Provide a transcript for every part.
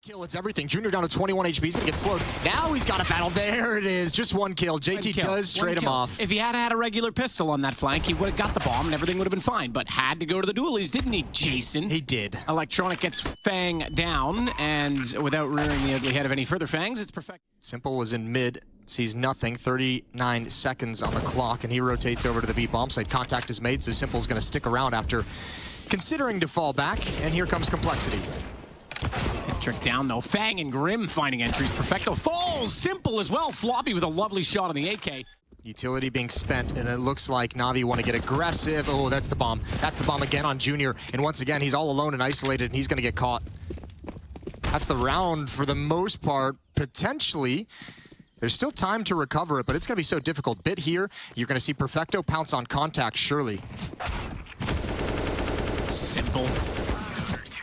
Kill, it's everything. Junior down to 21 HP. He's going to get slowed. Now he's got a battle. There it is. Just one kill. JT does trade him off. If he had had a regular pistol on that flank, he would have got the bomb and everything would have been fine. But had to go to the dualies, didn't he, Jason? He did. Electronic gets Fang down, and without rearing the ugly head of any further Fangs, it's perfect. Simple was in mid. Sees nothing. 39 seconds on the clock, and he rotates over to the B bomb site. Contact is made, so Simple's going to stick around after considering to fall back. And here comes Complexity. Trick down though. Fang and Grim finding entries. Perfecto falls. Simple as well. Floppy with a lovely shot on the AK. Utility being spent, and it looks like NaVi want to get aggressive. Oh, that's the bomb. That's the bomb again on Junior. And once again, he's all alone and isolated, and he's going to get caught. That's the round for the most part. Potentially, there's still time to recover it, but it's going to be so difficult. Bit here, you're going to see Perfecto pounce on contact, surely. Simple.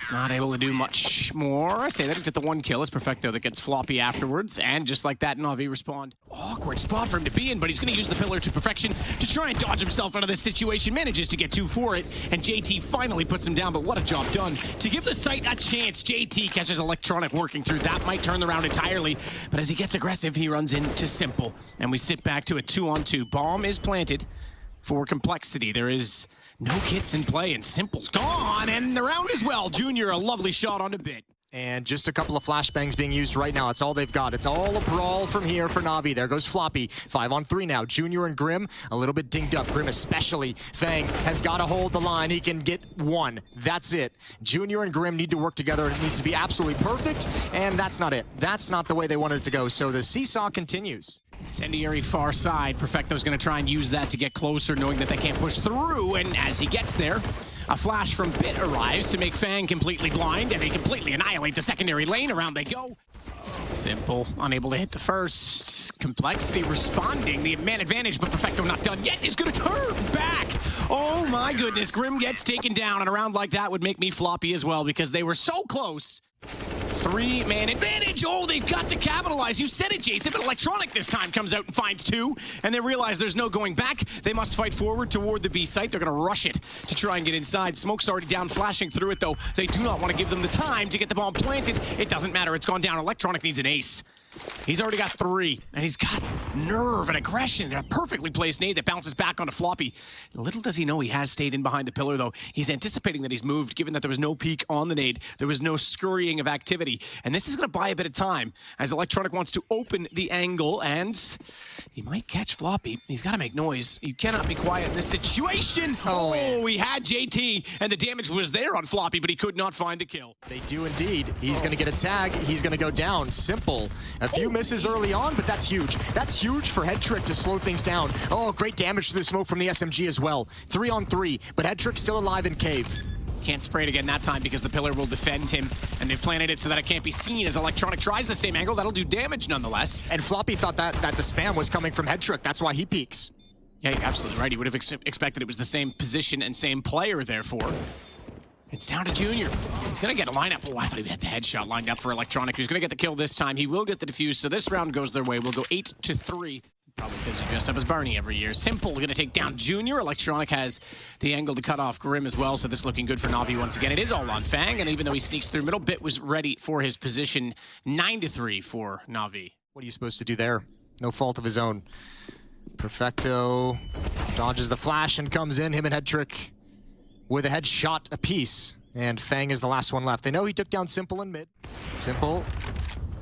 Not able to do much more. I say that he's got the one kill. It's Perfecto that gets Floppy afterwards. And just like that, NaVi respond. Awkward spot for him to be in, but he's going to use the pillar to perfection to try and dodge himself out of this situation. Manages to get two for it, and JT finally puts him down, but what a job done. To give the site a chance, JT catches Electronic working through. That might turn the round entirely, but as he gets aggressive, he runs into Simple. And we sit back to a 2-on-2. Bomb is planted for Complexity. There is no kits in play, and Simple's gone, and the round as well. Junior, a lovely shot on the bit. And just a couple of flashbangs being used right now. It's all they've got. It's all a brawl from here for NaVi. There goes Floppy. 5-on-3 now. Junior and Grim a little bit dinged up. Grim especially. Fang has got to hold the line. He can get one. That's it. Junior and Grim need to work together, and it needs to be absolutely perfect, and that's not it. That's not the way they wanted it to go, so the seesaw continues. Incendiary far side. Perfecto's going to try and use that to get closer, knowing that they can't push through, and as he gets there, a flash from Bit arrives to make Fang completely blind, and they completely annihilate the secondary lane. Around they go. Simple, unable to hit the first. Complexity responding. The man advantage, but Perfecto not done yet. Is going to turn back. Oh my goodness, Grim gets taken down, and a round like that would make me floppy as well, because they were so close. Three-man advantage. Oh, they've got to capitalize. You said it, Jason, but Electronic this time comes out and finds two, and they realize there's no going back. They must fight forward toward the B site. They're going to rush it to try and get inside. Smoke's already down, flashing through it, though. They do not want to give them the time to get the bomb planted. It doesn't matter. It's gone down. Electronic needs an ace. He's already got three, and he's got nerve and aggression and a perfectly placed nade that bounces back onto Floppy. Little does he know he has stayed in behind the pillar, though. He's anticipating that he's moved, given that there was no peek on the nade. There was no scurrying of activity, and this is going to buy a bit of time as Electronic wants to open the angle, and he might catch Floppy. He's got to make noise. You cannot be quiet in this situation. Oh, he had JT, and the damage was there on Floppy, but he could not find the kill. They do indeed. He's going to get a tag. He's going to go down. Simple. A few misses early on, but that's huge. That's huge for Head Trick to slow things down. Oh, great damage to the smoke from the SMG as well. 3-on-3, but Head Trick's still alive in cave. Can't spray it again that time because the pillar will defend him, and they've planted it so that it can't be seen as Electronic tries the same angle. That'll do damage nonetheless. And Floppy thought that the spam was coming from Head Trick. That's why he peeks. Yeah, you're absolutely right. He would have expected it was the same position and same player, therefore. It's down to Junior. He's going to get a lineup. Oh, I thought he had the headshot lined up for Electronic. He's going to get the kill this time. He will get the defuse, so this round goes their way. We'll go 8-3. Probably because he dressed up as Barney every year. Simple going to take down Junior. Electronic has the angle to cut off Grim as well, so this is looking good for NaVi once again. It is all on Fang, and even though he sneaks through middle, Bit was ready for his position. 9-3 for NaVi. What are you supposed to do there? No fault of his own. Perfecto dodges the flash and comes in. Him and Head Trick with a headshot apiece. And Fang is the last one left. They know he took down Simple in mid. Simple,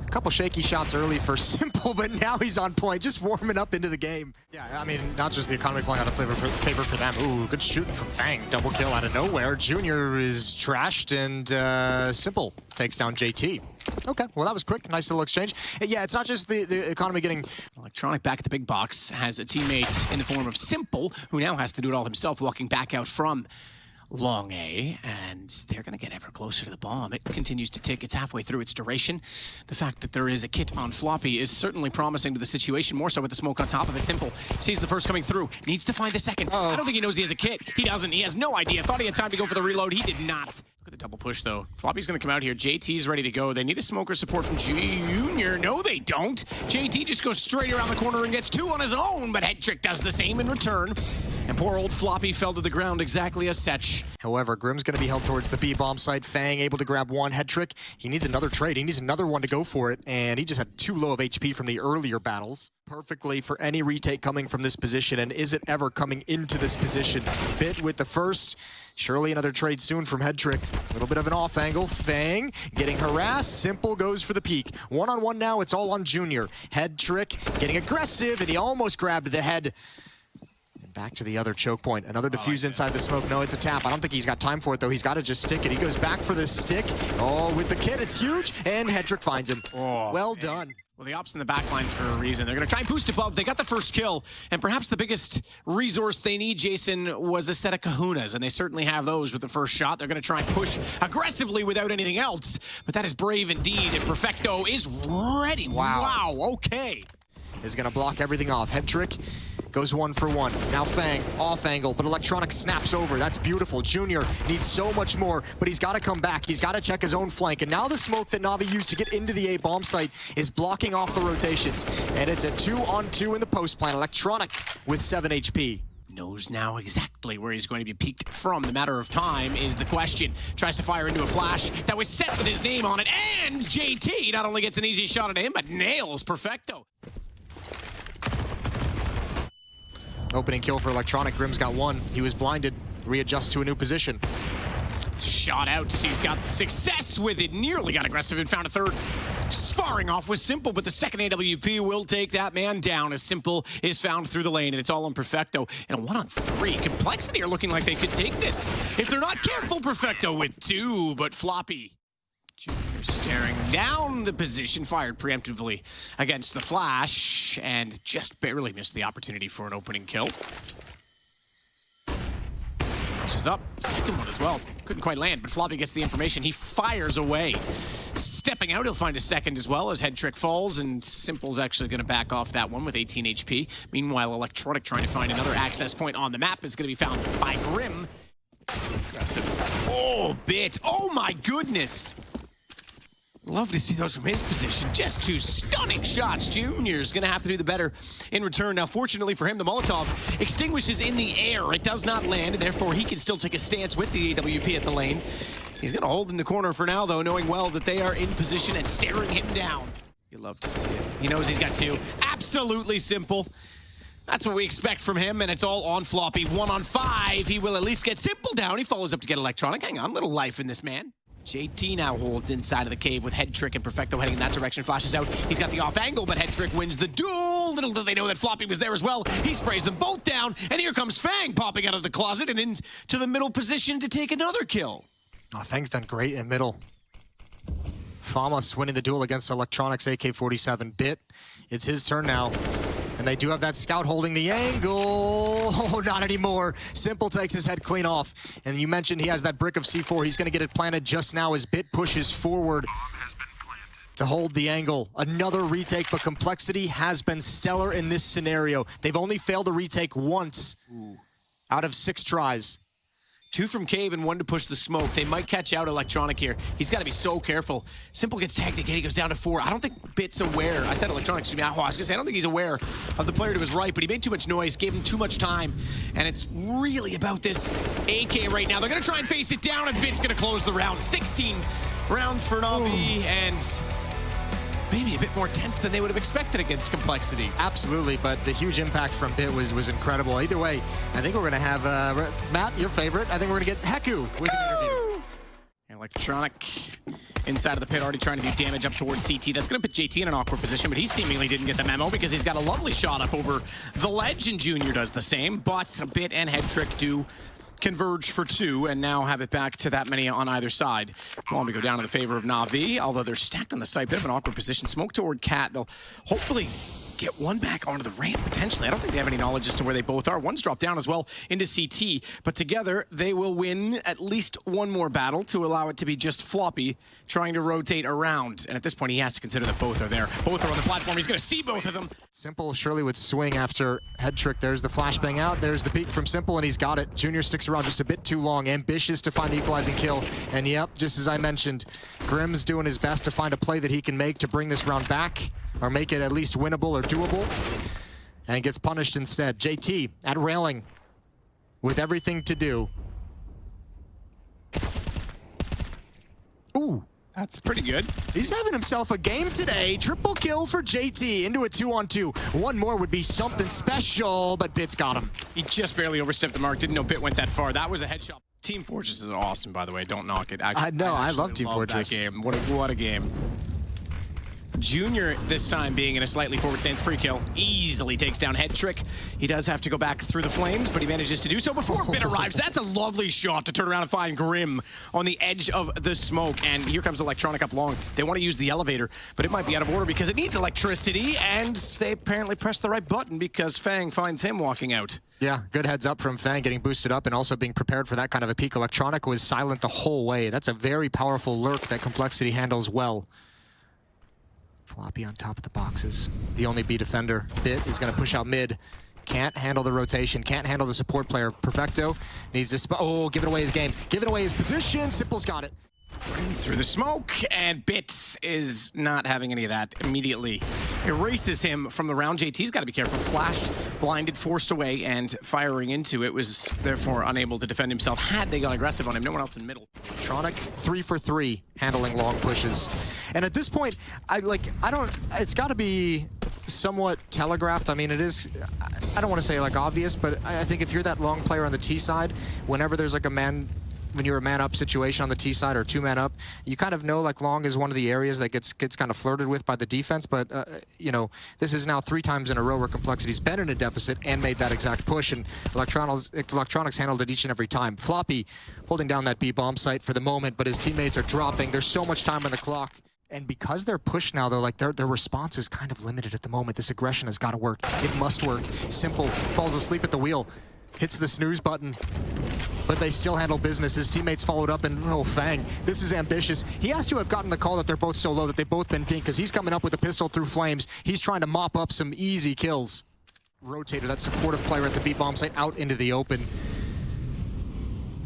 a couple shaky shots early for Simple, but now he's on point, just warming up into the game. Yeah, I mean, not just the economy falling out of favor for them. Ooh, good shooting from Fang. Double kill out of nowhere. Junior is trashed, and Simple takes down JT. Okay, well, that was quick. Nice little exchange. Yeah, it's not just the economy getting... Electronic back at the big box has a teammate in the form of Simple, who now has to do it all himself, walking back out from Long A, and they're going to get ever closer to the bomb. It continues to tick. It's halfway through its duration. The fact that there is a kit on Floppy is certainly promising to the situation, more so with the smoke on top of it. Simple sees the first coming through, needs to find the second. I don't think he knows he has a kit. He doesn't. He has no idea. Thought he had time to go for the reload. He did not. Look at the double push, though. Floppy's going to come out here. JT's ready to go. They need a smoker support from Junior. No, they don't. JT just goes straight around the corner and gets 2 on his own, but Headtrick does the same in return. And poor old Floppy fell to the ground exactly as such. However, Grim's going to be held towards the B bomb site. Fang able to grab one. Headtrick, he needs another trade. He needs another one to go for it, and he just had too low of HP from the earlier battles. Perfectly for any retake coming from this position, and is it ever coming into this position? Bit with the first. Surely another trade soon from Headtrick. A little bit of an off angle. Fang getting harassed. Simple goes for the peak. One-on-one now, it's all on Junior. Headtrick getting aggressive, and he almost grabbed the head. And back to the other choke point. Another defuse inside the smoke. No, it's a tap. I don't think he's got time for it, though. He's got to just stick it. He goes back for this stick. Oh, with the kit, it's huge, and Headtrick finds him. Oh, well done. Well, the ops in the back lines for a reason. They're going to try and boost above. They got the first kill, and perhaps the biggest resource they need, Jason, was a set of kahunas, and they certainly have those with the first shot. They're going to try and push aggressively without anything else, but that is brave indeed, and Perfecto is ready. Wow, okay. Is going to block everything off. Headtrick goes 1 for 1. Now Fang, off angle, but Electronic snaps over. That's beautiful. Junior needs so much more, but he's got to come back. He's got to check his own flank. And now the smoke that NaVi used to get into the A bomb site is blocking off the rotations. And it's a 2-on-2 in the post plant. Electronic with 7 HP. Knows now exactly where he's going to be peeked from. The matter of time is the question. Tries to fire into a flash that was set with his name on it. And JT not only gets an easy shot at him, but nails Perfecto. Opening kill for Electronic. Grim's got 1. He was blinded. Readjusts to a new position. Shot out. He's got success with it. Nearly got aggressive and found a third. Sparring off with Simple, but the second AWP will take that man down as Simple is found through the lane, and it's all on Perfecto. And a 1-on-3. Complexity are looking like they could take this. If they're not careful, Perfecto with 2, but Floppy. Junior staring down the position, fired preemptively against the flash, and just barely missed the opportunity for an opening kill. Flashes up, second one as well. Couldn't quite land, but Floppy gets the information. He fires away. Stepping out, he'll find a second as well as Headtrick falls, and Simple's actually going to back off that one with 18 HP. Meanwhile, Electronic trying to find another access point on the map is going to be found by Grim. Aggressive. Oh, Bit. Oh, my goodness. Love to see those from his position. Just 2 stunning shots. Junior's going to have to do the better in return. Now, fortunately for him, the Molotov extinguishes in the air. It does not land, and therefore he can still take a stance with the AWP at the lane. He's going to hold in the corner for now, though, knowing well that they are in position and staring him down. You love to see it. He knows he's got 2. Absolutely Simple. That's what we expect from him, and it's all on Floppy. 1-on-5. He will at least get Simple down. He follows up to get Electronic. Hang on, little life in this man. JT now holds inside of the cave with Headtrick and Perfecto heading in that direction. Flashes out. He's got the off angle, but Headtrick wins the duel. Little do they know that Floppy was there as well. He sprays them both down, and here comes Fang popping out of the closet and into the middle position to take another kill. Oh, Fang's done great in middle. Famas winning the duel against Electronics AK-47. Bit, it's his turn now. And they do have that scout holding the angle. Oh, not anymore. Simple takes his head clean off. And you mentioned he has that brick of C4. He's going to get it planted just now as Bit pushes forward to hold the angle. Another retake, but Complexity has been stellar in this scenario. They've only failed a retake once out of 6 tries. 2 from Cave and 1 to push the smoke. They might catch out Electronic here. He's got to be so careful. Simple gets tagged again. He goes down to 4. I don't think Bit's aware. I said Electronic, excuse me. I was going to say, I don't think he's aware of the player to his right, but he made too much noise, gave him too much time, and it's really about this AK right now. They're going to try and face it down, and Bit's going to close the round. 16 rounds for NaVi, and maybe a bit more tense than they would have expected against Complexity. Absolutely, but the huge impact from Bit was incredible. Either way, I think we're going to have, Matt, your favorite, I think we're going to get Heku with an interview. Electronic inside of the pit, already trying to do damage up towards CT. That's going to put JT in an awkward position, but he seemingly didn't get the memo because he's got a lovely shot up over the ledge, and Junior does the same. But Bit and Headtrick do converge for 2 and now have it back to that many on either side. Come on, we go down to the favor of NaVi, although they're stacked on the site. Bit of an awkward position. Smoke toward Cat. They'll hopefully get one back onto the ramp, potentially. I don't think they have any knowledge as to where they both are. One's dropped down as well into CT, but together they will win at least one more battle to allow it to be just Floppy trying to rotate around. And at this point, he has to consider that both are there. Both are on the platform. He's going to see both of them. Simple surely would swing after head trick. There's the flashbang out. There's the peek from Simple, and he's got it. Junior sticks around just a bit too long. Ambitious to find the equalizing kill. And yep, just as I mentioned, Grimm's doing his best to find a play that he can make to bring this round back, or make it at least winnable or doable, and gets punished instead. JT at railing with everything to do. Ooh. That's pretty good. He's having himself a game today. Triple kill for JT into a 2-on-2. One more would be something special, but Bit's got him. He just barely overstepped the mark. Didn't know Bit went that far. That was a headshot. Team Fortress is awesome, by the way. Don't knock it. Actually, I love Team Fortress. That game. What a game. Junior, this time being in a slightly forward stance free kill, easily takes down head trick. He does have to go back through the flames, but he manages to do so before Bit arrives. That's a lovely shot to turn around and find Grim on the edge of the smoke. And here comes Electronic up long. They want to use the elevator, but it might be out of order because it needs electricity, and they apparently pressed the right button because Fang finds him walking out. Yeah, good heads up from Fang, getting boosted up and also being prepared for that kind of a peek. Electronic was silent the whole way. That's a very powerful lurk that Complexity handles well. Floppy on top of the boxes. The only B defender. Bit is going to push out mid. Can't handle the rotation. Can't handle the support player. Perfecto needs to... Oh, giving away his game. Giving away his position. Simple's got it. Through the smoke, and Bits is not having any of that. Immediately erases him from the round. JT's got to be careful. Flashed, blinded, forced away, and firing into it was therefore unable to defend himself. Had they gone aggressive on him, no one else in middle. Electronic 3 for 3 handling long pushes. And at this point, it's got to be somewhat telegraphed. I mean, it is, I don't want to say like obvious, but I think if you're that long player on the T side, whenever there's like when you're a man-up situation on the T side or two-man-up, you kind of know like long is one of the areas that gets kind of flirted with by the defense. But you know, this is now 3 times in a row where Complexity's been in a deficit and made that exact push, and Electronics handled it each and every time. Floppy holding down that B bomb site for the moment, but his teammates are dropping. There's so much time on the clock. And because they're pushed now, though, like their response is kind of limited at the moment. This aggression has got to work. It must work. Simple falls asleep at the wheel, hits the snooze button, but they still handle business. His teammates followed up, and oh, Fang, this is ambitious. He has to have gotten the call that they're both so low that they've both been dinked, because he's coming up with a pistol through flames. He's trying to mop up some easy kills. Rotator, that supportive player at the B bomb site, out into the open.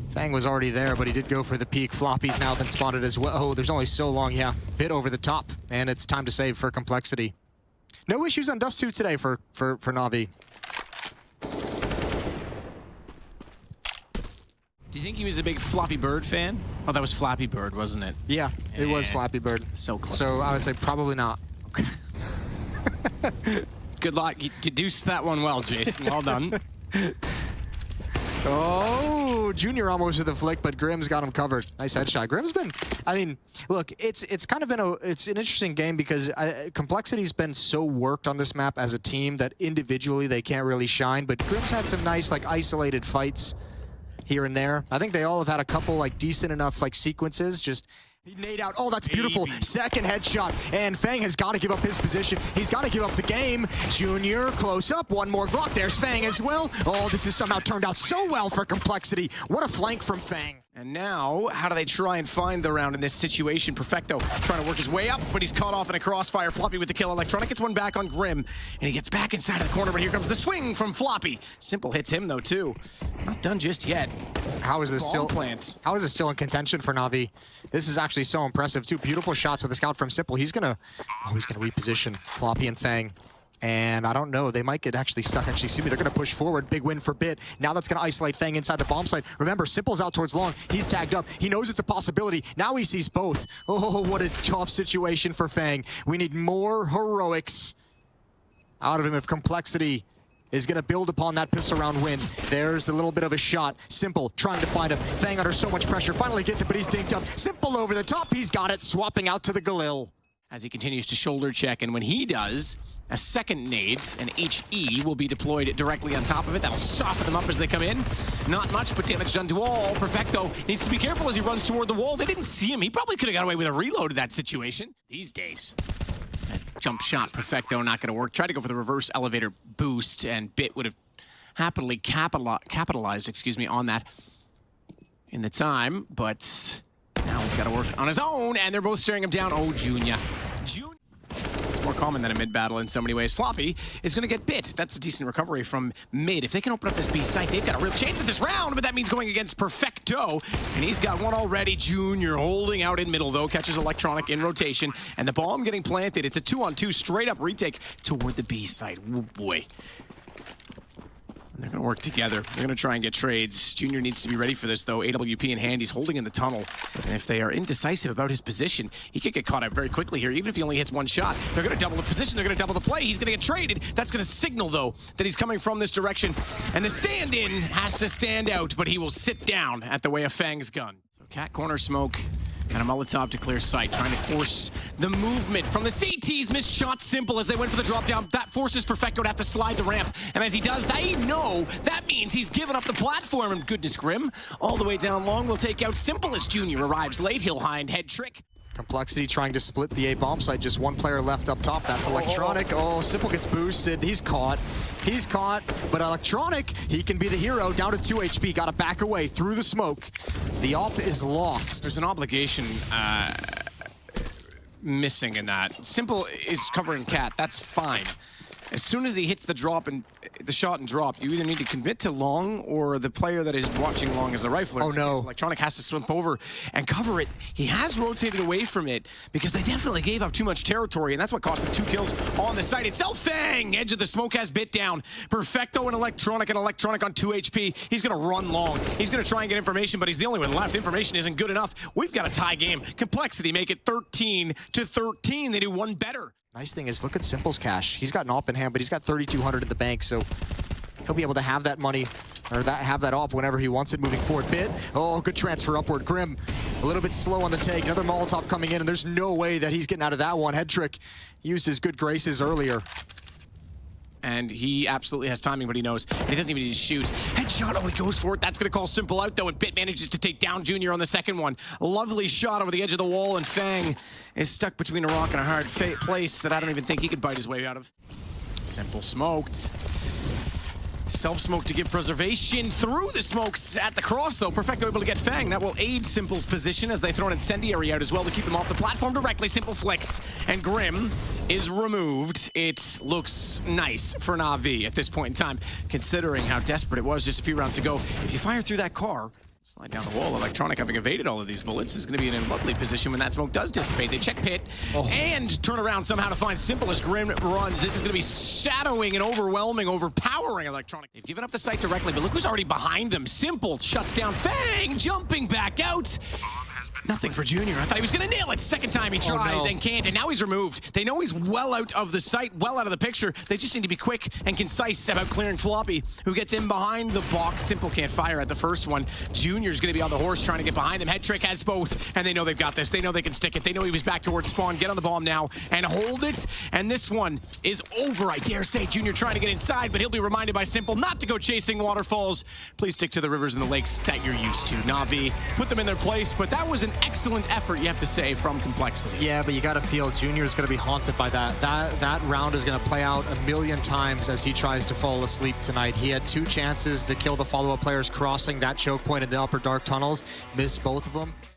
Fang was already there, but he did go for the peek. Floppy's now been spotted as well. Oh, there's only so long, yeah. Bit over the top, and it's time to save for Complexity. No issues on Dust 2 today for NaVi. Do you think he was a big Floppy Bird fan? Oh, that was Flappy Bird, wasn't it? Yeah, it was Flappy Bird. So close. So I would say probably not. Okay. Good luck. You deduced that one well, Jason. Well done. Oh, Junior almost with a flick, but Grimm's got him covered. Nice headshot. Grimm's been, I mean, look, it's kind of been it's an interesting game because Complexity's been so worked on this map as a team that individually they can't really shine, but Grimm's had some nice, like, isolated fights here and there. I think they all have had a couple, like, decent enough, like, sequences, just... He nade out. Oh, that's beautiful. Second headshot. And Fang has got to give up his position. He's got to give up the game. Junior, close up. One more Glock. There's Fang as well. Oh, this has somehow turned out so well for Complexity. What a flank from Fang. And now, how do they try and find the round in this situation? Perfecto trying to work his way up, but he's caught off in a crossfire. Floppy with the kill. Electronic gets one back on Grim, and he gets back inside of the corner, but here comes the swing from Floppy. Simple hits him, though, too. Not done just yet. How is this still in contention for NaVi? This is actually so impressive, too. Beautiful shots with the scout from Simple. He's gonna reposition Floppy and Fang. And I don't know, they might get actually stuck. Actually, excuse me, they're going to push forward. Big win for Bit. Now that's going to isolate Fang inside the bomb site. Remember, Simple's out towards long. He's tagged up. He knows it's a possibility. Now he sees both. Oh, what a tough situation for Fang. We need more heroics out of him if Complexity is going to build upon that pistol round win. There's a little bit of a shot. Simple trying to find him. Fang under so much pressure. Finally gets it, but he's dinked up. Simple over the top. He's got it. Swapping out to the Galil. As he continues to shoulder check, and when he does, a second nade, an HE, will be deployed directly on top of it. That'll soften them up as they come in. Not much, but damage done to all. Perfecto needs to be careful as he runs toward the wall. They didn't see him. He probably could have got away with a reload in that situation. These days, Jump shot, Perfecto, not going to work. Tried to go for the reverse elevator boost, and Bit would have happily capitalized, on that in the time, but now he's got to work on his own, and they're both staring him down. Oh, Junior. It's more common than a mid battle in so many ways. Floppy is going to get Bit. That's a decent recovery from mid. If they can open up this B site, they've got a real chance at this round, but that means going against Perfecto, and he's got one already. Junior holding out in middle, though, catches Electronic in rotation, and the bomb getting planted. It's a 2-on-2 straight-up retake toward the B site. Oh, boy. They're going to work together. They're going to try and get trades. Junior needs to be ready for this, though. AWP in hand. He's holding in the tunnel. And if they are indecisive about his position, he could get caught out very quickly here. Even if he only hits one shot, they're going to double the position. They're going to double the play. He's going to get traded. That's going to signal, though, that he's coming from this direction. And the stand-in has to stand out, but he will sit down at the way of Fang's gun. So cat corner smoke. And a Molotov to clear sight, trying to force the movement from the CTs. Missed shot Simple as they went for the drop down. That forces Perfecto to have to slide the ramp. And as he does, they know that means he's given up the platform. And goodness grim, all the way down long will take out Simple as Junior arrives late. He'll hind head trick. Complexity trying to split the A bomb site. Just one player left up top. That's Electronic. Oh, Simple gets boosted. He's caught. He's caught. But Electronic, he can be the hero. Down to 2 HP. Got to back away through the smoke. The op is lost. There's an obligation missing in that. Simple is covering Cat. That's fine. As soon as he hits the drop and the shot and drop, you either need to commit to long, or the player that is watching long as a rifler. Oh no. Electronic has to swim over and cover it. He has rotated away from it because they definitely gave up too much territory, and that's what cost them 2 kills on the site itself. Fang! Edge of the smoke has Bit down. Perfecto and Electronic on 2 HP. He's gonna run long. He's gonna try and get information, but he's the only one left. Information isn't good enough. We've got a tie game. Complexity make it 13-13. They do one better. Nice thing is, look at Simple's cash. He's got an op in hand, but he's got 3,200 in the bank, so he'll be able to have that money, or have that op whenever he wants it moving forward. Bit, oh, good transfer upward. Grim, a little bit slow on the take. Another Molotov coming in, and there's no way that he's getting out of that one. Head trick, he used his good graces earlier. And he absolutely has timing, but he knows. And he doesn't even need to shoot. Headshot, oh, he goes for it. That's going to call Simple out, though, and Bit manages to take down Junior on the second one. A lovely shot over the edge of the wall, and Fang is stuck between a rock and a hard place that I don't even think he could bite his way out of. Simple smoked. Self-smoke to give preservation through the smokes at the cross, though. Perfecto able to get Fang. That will aid Simple's position as they throw an incendiary out as well to keep them off the platform directly. Simple flicks, and Grim is removed. It looks nice for NaVi at this point in time, considering how desperate it was just a few rounds ago. If you fire through that car, slide down the wall. Electronic, having evaded all of these bullets, is going to be in a lovely position when that smoke does dissipate. They check pit and turn around somehow to find Simple as Grim runs. This is going to be shadowing and overwhelming, overpowering Electronic. They've given up the site directly, but look who's already behind them. Simple shuts down Fang, jumping back out. Nothing for Junior. I thought he was going to nail it. Second time he tries and can't, and now he's removed. They know he's well out of the sight, well out of the picture. They just need to be quick and concise about clearing Floppy, who gets in behind the box. Simple can't fire at the first one. Junior's going to be on the horse trying to get behind them. Head trick has both, and they know they've got this. They know they can stick it. They know he was back towards spawn. Get on the bomb now and hold it, and this one is over, I dare say. Junior trying to get inside, but he'll be reminded by Simple not to go chasing waterfalls. Please stick to the rivers and the lakes that you're used to. NaVi put them in their place, but that was an excellent effort, you have to say, from Complexity. Yeah, but you got to feel Junior's going to be haunted by that. That round is going to play out a million times as he tries to fall asleep tonight. He had 2 chances to kill the follow-up players crossing that choke point in the upper dark tunnels, missed both of them.